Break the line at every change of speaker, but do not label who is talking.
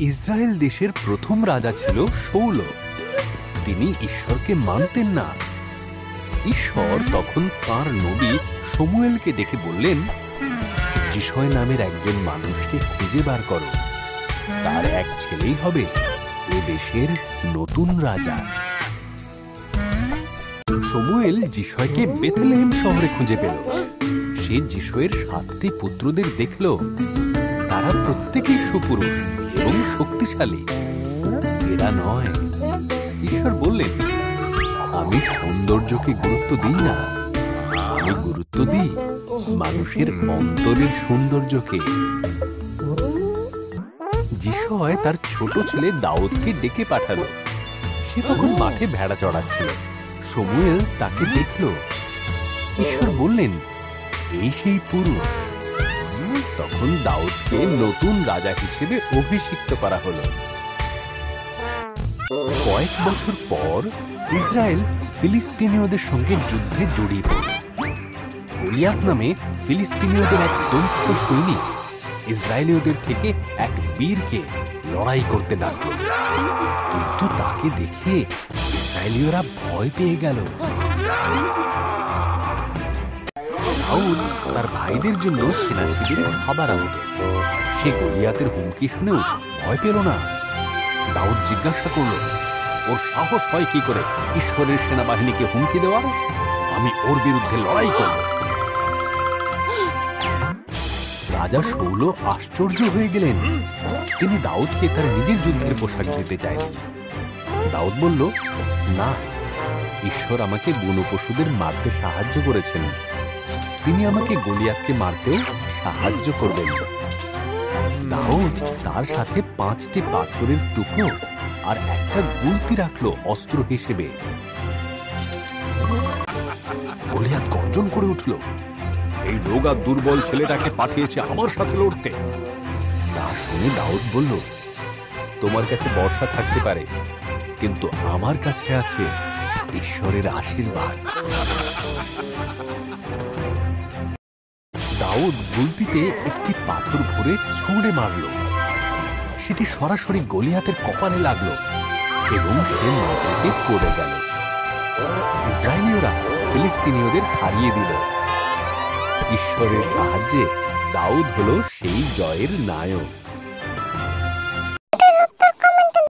Israel দেশের প্রথম রাজা ছিল শৌল। তিনি ঈশ্বরকে মানতেন না। ঈশ্বর তখন তাঁর নবী শমূয়েলকে ডেকে বললেন, যিশয় নামের একজন মানুষকে খুঁজে বার করো, তার এক ছেলেই হবে এ দেশের নতুন রাজা। শমূয়েল যিশয়কে বেথলেহেম শহরে খুঁজে পেল। সে যিশয়ের 7টি পুত্রদের দেখল। তারা প্রত্যেকেই সুপুরুষ এবং শক্তিশালী। এরা নয়। ঈশ্বর বললেন, আমি সৌন্দর্যকে গুরুত্ব দিই না, আমি গুরুত্ব দিই মানুষের অন্তরের সৌন্দর্যকে। যিশয় তার ছোট ছেলে দাউদকে ডেকে পাঠালো। সে তখন মাঠে ভেড়া চড়াচ্ছিল। শমূয়েল তাকে দেখল। ঈশ্বর বললেন, এই সেই পুরুষ। তখন দাউদকে নতুন রাজা হিসেবে অভিষিক্ত করা হলো। কয়েক বছর পর ইসরায়েল ফিলিস্তিনীয়দের সঙ্গে যুদ্ধে জড়িয়ে পড়ল। গলিয়াত নামে ফিলিস্তিনীয়দের এক দক্ষ সৈনিক ইসরায়েলীয়দের থেকে এক বীরকে লড়াই করতে ডাকল। কিন্তু তাকে দেখে ইসরায়েলীয়রা ভয় পেয়ে গেল। দাউদ তার ভাইদের জন্য সেনা শিবিরে খাবার আনতো। সে গলিয়াতের হুমকি শুনেও ভয় পেল না। দাউদ জিজ্ঞাসা করল, ওর সাহস হয় কি করে ঈশ্বরের সেনাবাহিনীকে হুমকি দেওয়ার? আমি ওর বিরুদ্ধে লড়াই করব। রাজা শৌল আশ্চর্য হয়ে গেলেন। তিনি দাউদকে তার নিজের যুদ্ধের পোশাক দিতে চাইলেন। দাউদ বলল, না, ঈশ্বর আমাকে বুনো পশুদের মারতে সাহায্য করেছেন, তিনি আমাকে গলিয়াতকে মারতেও সাহায্য করবেন। দাউদ তার সাথে 5টি পাথরের টুকরো আর একটা গুলতি রাখলো অস্ত্র হিসেবে। গলিয়াত গর্জন করে উঠল, এই রোগা দুর্বল ছেলেটাকে পাঠিয়েছে আমার সাথে লড়তে। তা শুনে দাউদ বলল, তোমার কাছে বর্শা থাকতে পারে, কিন্তু আমার কাছে আছে ঈশ্বরের আশীর্বাদ। দাউদ গুলতিতে একটি পাথর ভরে ছুঁড়ে মারল। সেটি সরাসরি গলিয়াতের কপালে লাগলো এবং সে মাটিতে পড়ে গেল। ইসরায়েলীয়রা ফিলিস্তিনীয়দের হারিয়ে দিল। ঈশ্বরের সাহায্যে দাউদ হলো সেই জয়ের নায়ক।